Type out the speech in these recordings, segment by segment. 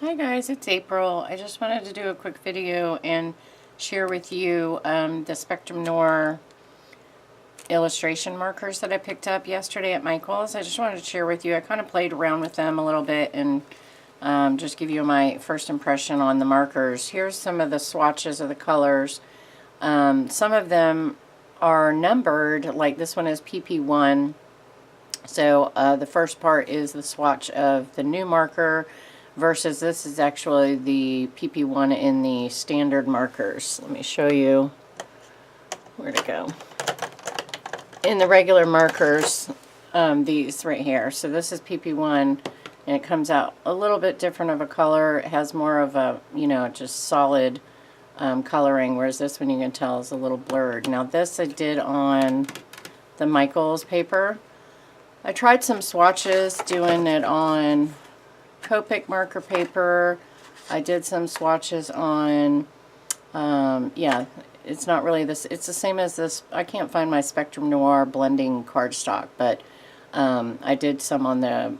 Hi guys, it's April. I just wanted to do a quick video and share with you the Spectrum Noir illustration markers that I picked up yesterday at Michael's. I just wanted to share with you. I kind of played around with them a little bit and just give you my first impression on the markers. Here's some of the swatches of the colors. Some of them are numbered, like this one is PP1. So the first part is the swatch of the new marker, versus this is actually the PP1 in the standard markers. Let me show you where to go. In the regular markers, these right here. So this is PP1, and it comes out a little bit different of a color. It has more of a, just solid coloring, whereas this one you can tell is a little blurred. Now this I did on the Michael's paper. I tried some swatches doing it on Copic marker paper. I did some swatches on, yeah, it's not really this, it's the same as this. I can't find my Spectrum Noir blending cardstock, but I did some on the,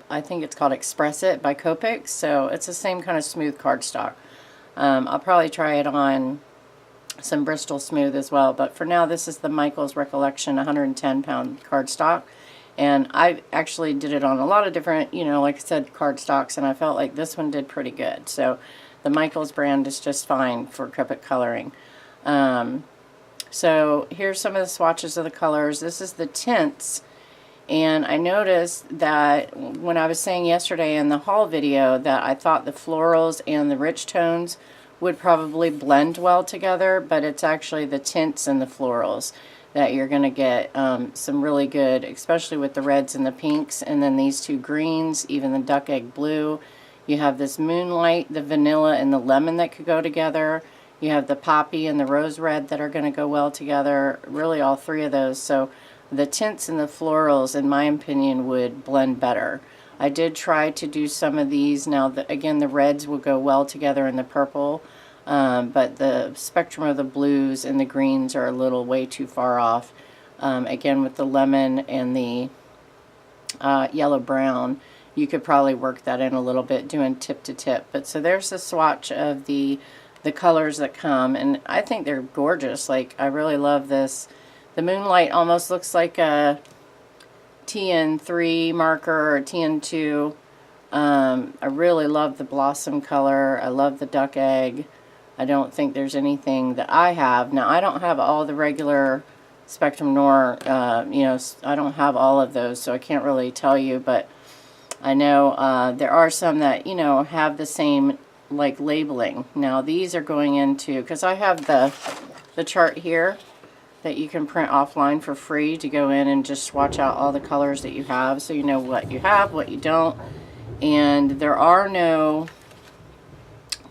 I think it's called Express It by Copic, so it's the same kind of smooth cardstock. I'll probably try it on some Bristol Smooth as well, but for now this is the Michael's Recollection 110-pound cardstock. And I actually did it on a lot of different, like I said, cardstocks, and I felt like this one did pretty good. So the Michael's brand is just fine for Copic coloring. So here's some of the swatches of the colors. This is the tints, and I noticed that when I was saying yesterday in the haul video that I thought the florals and the rich tones would probably blend well together, but it's actually the tints and the florals that you're going to get some really good, especially with the reds and the pinks, and then these two greens, even the duck egg blue. You have this moonlight, the vanilla, and the lemon that could go together. You have the poppy and the rose red that are going to go well together, really all three of those. So the tints and the florals, in my opinion, would blend better. I did try to do some of these. Now, again, the reds will go well together in the purple. But the spectrum of the blues and the greens are a little way too far off. Again, with the lemon and the yellow-brown, you could probably work that in a little bit doing tip to tip. But so there's the swatch of the colors that come, and I think they're gorgeous. Like, I really love this. The moonlight almost looks like a TN3 marker or TN2. I really love the blossom color. I love the duck egg. I don't think there's anything that I have. Now, I don't have all the regular Spectrum Noir, I don't have all of those, so I can't really tell you, but I know there are some that, have the same, like, labeling. Now, these are going into, because I have the chart here that you can print offline for free to go in and just swatch out all the colors that you have, so you know what you have, what you don't. And there are no,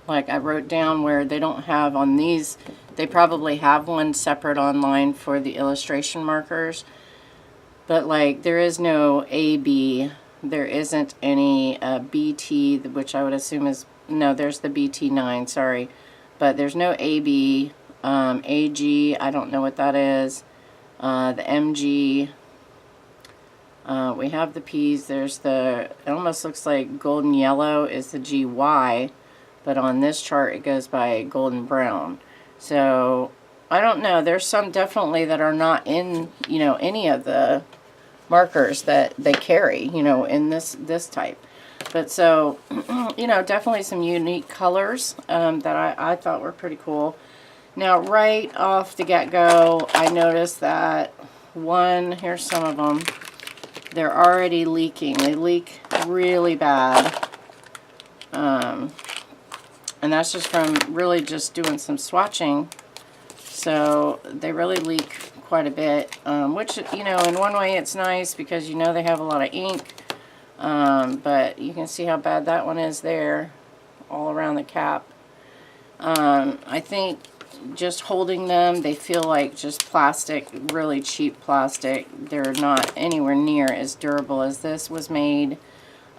like I wrote down where they don't have on these, they probably have one separate online for the illustration markers, but like there is no AB, there isn't any BT, which I would assume is, no, there's the BT9, sorry, but there's no AB, AG, I don't know what that is, the MG, we have the P's, there's the, it almost looks like golden yellow is the GY, but on this chart it goes by golden brown. So I don't know, there's some definitely that are not in, any of the markers that they carry, in this type. But so, definitely some unique colors that I thought were pretty cool. Now, right off the get-go, I noticed that here's some of them, they're already leaking. They leak really bad. And that's just from really just doing some swatching. So they really leak quite a bit, which, in one way it's nice because they have a lot of ink. But you can see how bad that one is there, all around the cap. I think just holding them, they feel like just plastic, really cheap plastic. They're not anywhere near as durable as this was made.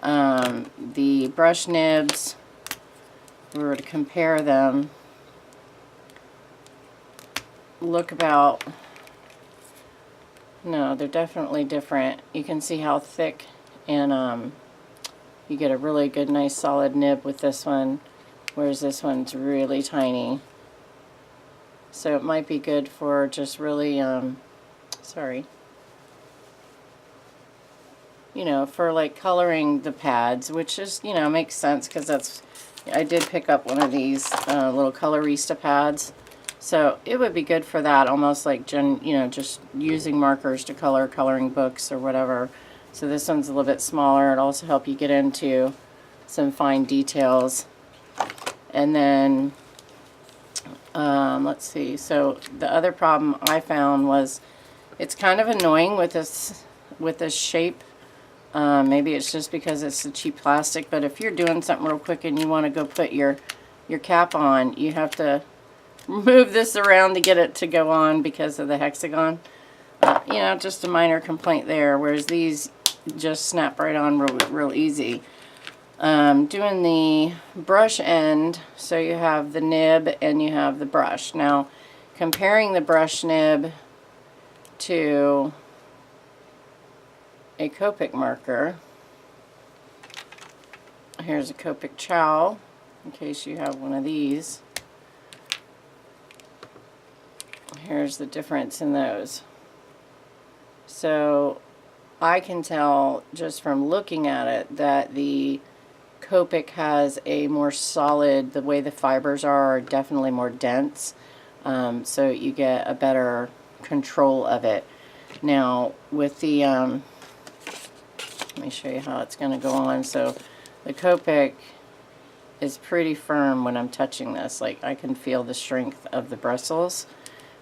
The brush nibs, if we were to compare them, look about, no, they're definitely different. You can see how thick and you get a really good, nice, solid nib with this one, whereas this one's really tiny. So it might be good for just really, sorry, you know, for like coloring the pads, which is, you know, makes sense because that's, I did pick up one of these little Colorista pads. So it would be good for that, almost like, you know, just using markers to color coloring books or whatever. So this one's a little bit smaller. It'll also help you get into some fine details. And then, let's see. So the other problem I found was it's kind of annoying with this shape. Maybe it's just because it's a cheap plastic, but if you're doing something real quick and you want to go put your cap on, you have to move this around to get it to go on because of the hexagon. You know, just a minor complaint there, whereas these just snap right on real easy. Doing the brush end, so you have the nib and you have the brush. Now, comparing the brush nib to a Copic marker, here's a Copic Chow, in case you have one of these. Here's the difference in those. So I can tell just from looking at it that the Copic has a more solid, the way the fibers are definitely more dense, so you get a better control of it. Now with the, let me show you how it's going to go on. So the Copic is pretty firm when I'm touching this, like I can feel the strength of the bristles,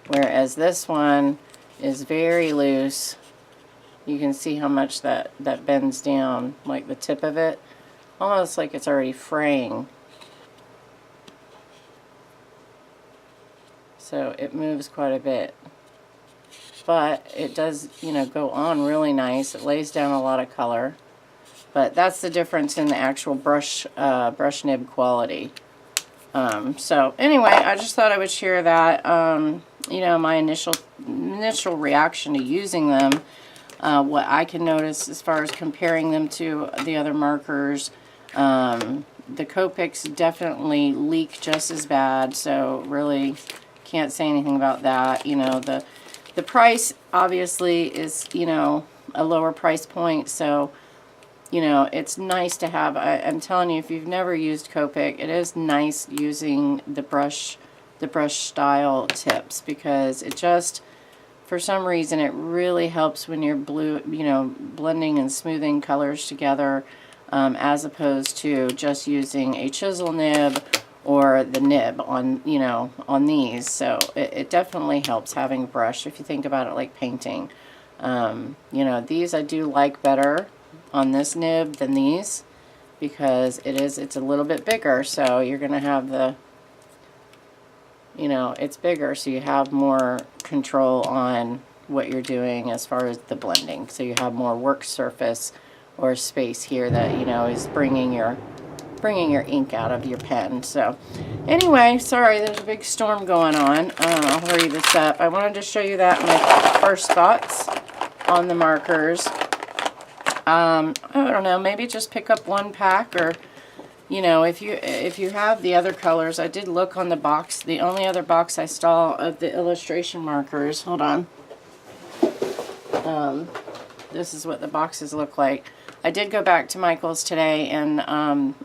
whereas this one is very loose. You can see how much that bends down, like the tip of it, almost like it's already fraying. So it moves quite a bit, but it does, you know, go on really nice. It lays down a lot of color, but that's the difference in the actual brush nib quality. So anyway, I just thought I would share that. You know, my initial reaction to using them. What I can notice as far as comparing them to the other markers, the Copics definitely leak just as bad, so really can't say anything about that. You know, the price obviously is, you know, a lower price point, so, you know, it's nice to have. I'm telling you, if you've never used Copic, it is nice using the brush style tips, because it just, for some reason, it really helps when you're blending and smoothing colors together, as opposed to just using a chisel nib or the nib on, you know, on these. So it definitely helps having a brush if you think about it like painting. You know, these I do like better on this nib than these, because it's a little bit bigger, so you're going to have the, you know, it's bigger, so you have more control on what you're doing as far as the blending. So you have more work surface or space here that, you know, is bringing your ink out of your pen. So anyway, sorry, there's a big storm going on. I'll hurry this up. I wanted to show you that, my first thoughts on the markers. I don't know, maybe just pick up one pack, or, you know, if you have the other colors. I did look on the box. The only other box I saw of the illustration markers, hold on. This is what the boxes look like. I did go back to Michael's today, and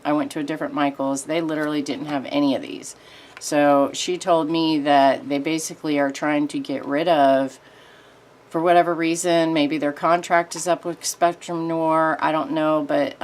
I went to a different Michael's. They literally didn't have any of these. So she told me that they basically are trying to get rid of, for whatever reason, maybe their contract is up with Spectrum Noir, I don't know, but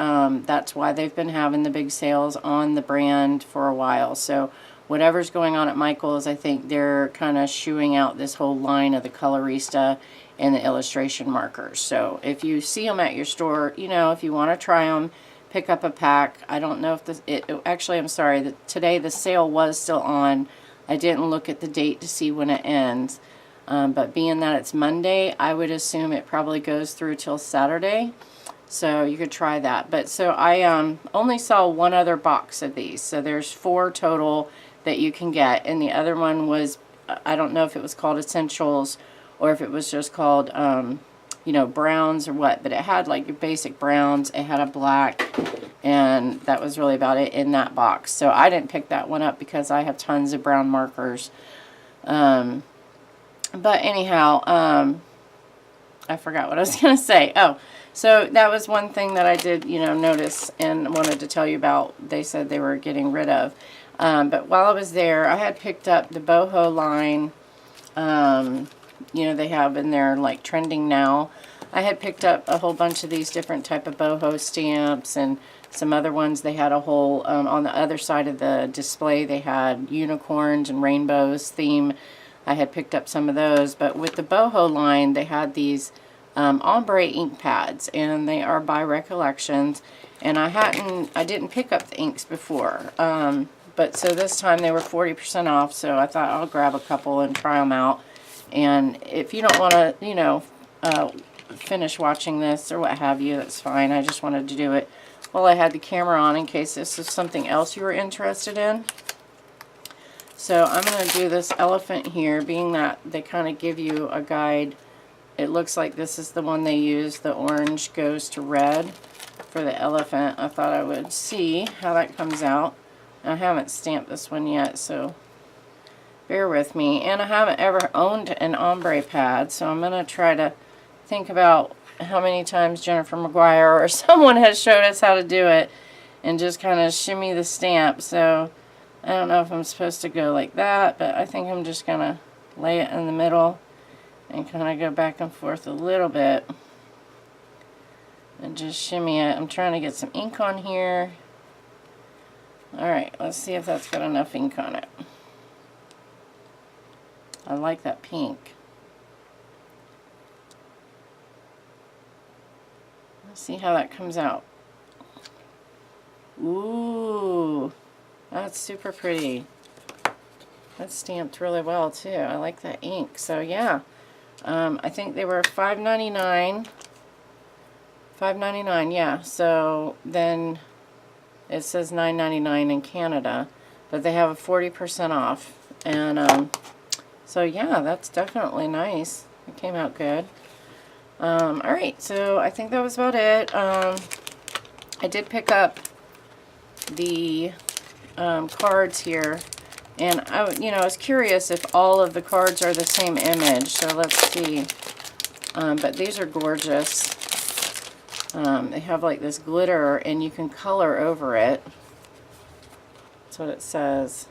that's why they've been having the big sales on the brand for a while. So whatever's going on at Michael's, I think they're kind of shooing out this whole line of the Colorista and the illustration markers. So if you see them at your store, you know, if you want to try them, pick up a pack. I don't know if actually, I'm sorry, today the sale was still on. I didn't look at the date to see when it ends. But being that it's Monday, I would assume it probably goes through till Saturday. So you could try that. But so I only saw one other box of these. So there's 4 total that you can get. And the other one was, I don't know if it was called Essentials or if it was just called you know, browns or what, but it had like your basic browns. It had a black, and that was really about it in that box. So I didn't pick that one up because I have tons of brown markers. But anyhow, I forgot what I was going to say. Oh, so that was one thing that I did, you know, notice and wanted to tell you about. They said they were getting rid of. But while I was there, I had picked up the boho line. You know, they have in there like trending now. I had picked up a whole bunch of these different type of boho stamps and some other ones. They had a whole, on the other side of the display, they had unicorns and rainbows theme. I had picked up some of those, but with the boho line, they had these Ombre ink pads, and they are by Recollections, and I didn't pick up the inks before, but so this time they were 40% off, so I thought I'll grab a couple and try them out. And if you don't want to, you know, finish watching this or what have you, that's fine. I just wanted to do it while I had the camera on in case this is something else you were interested in. So I'm going to do this elephant here, being that they kind of give you a guide. It looks like this is the one they use. The orange goes to red for the elephant. I thought I would see how that comes out. I haven't stamped this one yet, so bear with me. And I haven't ever owned an ombre pad, so I'm going to try to think about how many times Jennifer McGuire or someone has showed us how to do it and just kind of shimmy the stamp. So I don't know if I'm supposed to go like that, but I think I'm just going to lay it in the middle and kind of go back and forth a little bit and just shimmy it. I'm trying to get some ink on here. Alright, let's see if that's got enough ink on it. I like that pink. Let's see how that comes out. Ooh, that's super pretty. That's stamped really well too. I like that ink. So yeah, I think they were $5.99. $5.99, yeah. So then it says $9.99 in Canada, but they have a 40% off. And so yeah, that's definitely nice. It came out good. Alright, so I think that was about it. I did pick up the cards here, and I was curious if all of the cards are the same image, so let's see. But these are gorgeous. They have like this glitter, and you can color over it. That's what it says.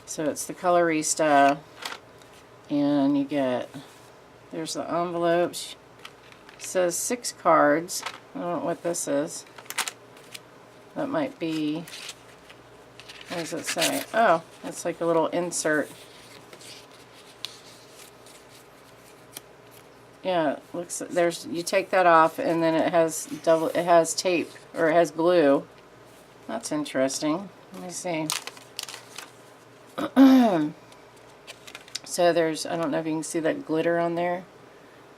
So it's the Colorista, and you get, there's the envelopes. It says 6 cards. I don't know what this is. That might be, what does it say? Oh, it's like a little insert. Yeah, it looks, there's, you take that off and then it has tape, or it has glue. That's interesting. Let me see. So there's, I don't know if you can see that glitter on there,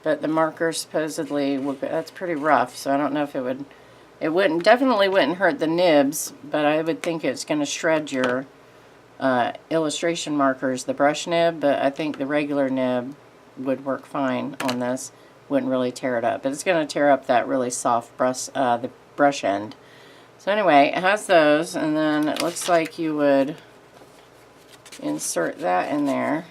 but the marker supposedly will, that's pretty rough, so I don't know if it definitely wouldn't hurt the nibs, but I would think it's going to shred your illustration markers, the brush nib, but I think the regular nib would work fine on this. Wouldn't really tear it up, but it's going to tear up that really soft brush, the brush end. So anyway, it has those, and then it looks like you would insert that in there.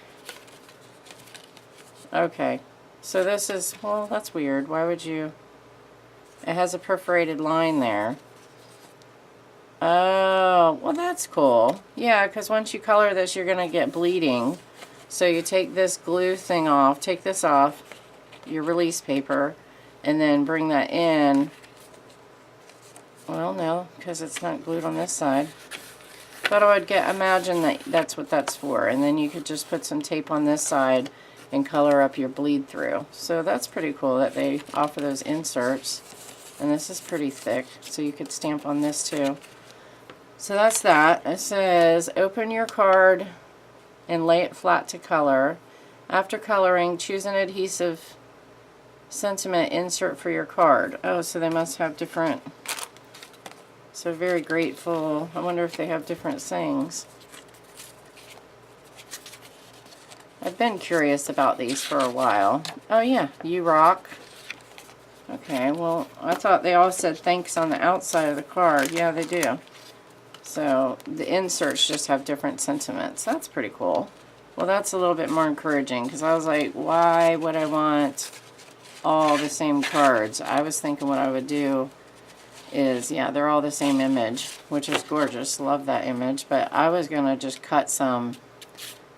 Okay, so this is, well, that's weird. Why would you? It has a perforated line there. Oh, well, that's cool. Yeah, because once you color this, you're going to get bleeding. So you take this glue thing off, take this off, your release paper, and then bring that in. Well, no, because it's not glued on this side. Thought I would imagine that that's what that's for. And then you could just put some tape on this side and color up your bleed through. So that's pretty cool that they offer those inserts. And this is pretty thick, so you could stamp on this too. So that's that. It says, open your card and lay it flat to color. After coloring, choose an adhesive sentiment insert for your card. Oh, so they must have different, so very grateful. I wonder if they have different things. I've been curious about these for a while. Oh yeah, you rock. Okay, well, I thought they all said thanks on the outside of the card. Yeah, they do. So the inserts just have different sentiments. That's pretty cool. Well, that's a little bit more encouraging, because I was like, why would I want all the same cards? I was thinking what I would do is, yeah, they're all the same image, which is gorgeous. Love that image. But I was going to just cut some,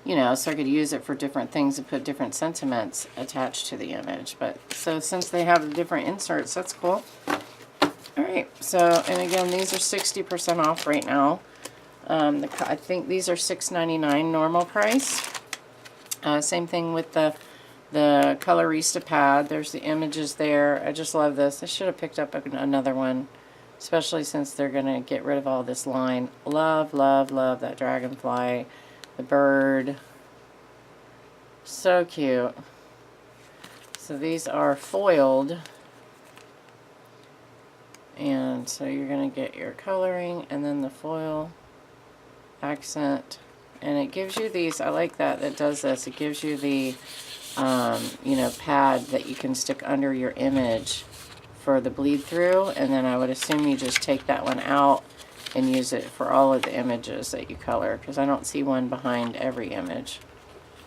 you know, so I could use it for different things and put different sentiments attached to the image. But so since they have the different inserts, that's cool. All right, so, and again, these are 60% off right now. I think these are $6.99 normal price. Same thing with the Colorista pad. There's the images there. I just love this. I should have picked up another one, especially since they're going to get rid of all this line. Love, love, love that dragonfly. The bird. So cute. So these are foiled. And so you're going to get your coloring and then the foil accent. And it gives you these, I like that does this. It gives you the, you know, pad that you can stick under your image for the bleed through. And then I would assume you just take that one out and use it for all of the images that you color, because I don't see one behind every image.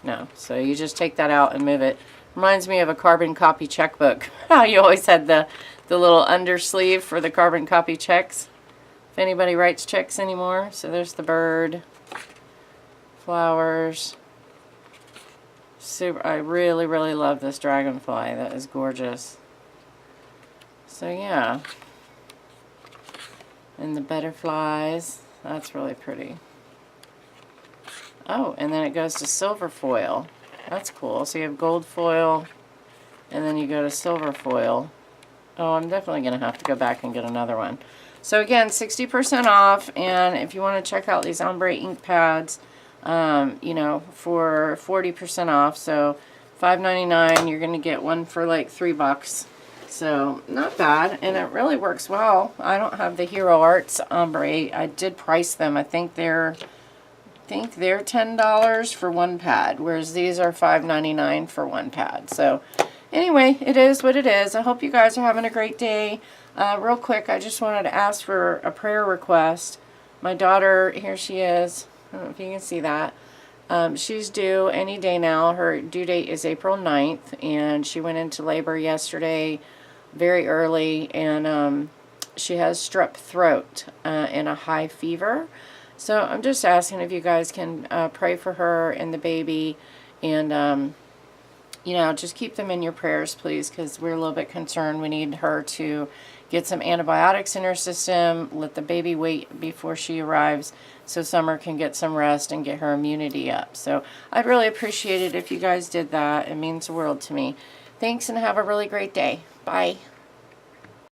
No, so you just take that out and move it. Reminds me of a carbon copy checkbook. How you always had the little undersleeve for the carbon copy checks. If anybody writes checks anymore. So there's the bird, flowers. Super. I really, really love this dragonfly. That is gorgeous. So yeah. And the butterflies. That's really pretty. Oh, and then it goes to silver foil. That's cool. So you have gold foil, and then you go to silver foil. Oh, I'm definitely going to have to go back and get another one. So again, 60% off, and if you want to check out these Ombre ink pads, you know, for 40% off, so $5.99, you're going to get one for like $3. So not bad, and it really works well. I don't have the Hero Arts Ombre. I did price them. I think they're $10 for one pad, whereas these are $5.99 for one pad. So anyway, it is what it is. I hope you guys are having a great day. Real quick, I just wanted to ask for a prayer request. My daughter, here she is. I don't know if you can see that. She's due any day now. Her due date is April 9th, and she went into labor yesterday very early, and she has strep throat and a high fever. So I'm just asking if you guys can pray for her and the baby, and you know, just keep them in your prayers, please, because we're a little bit concerned. We need her to get some antibiotics in her system, let the baby wait before she arrives so Summer can get some rest and get her immunity up. So I'd really appreciate it if you guys did that. It means the world to me. Thanks, and have a really great day. Bye.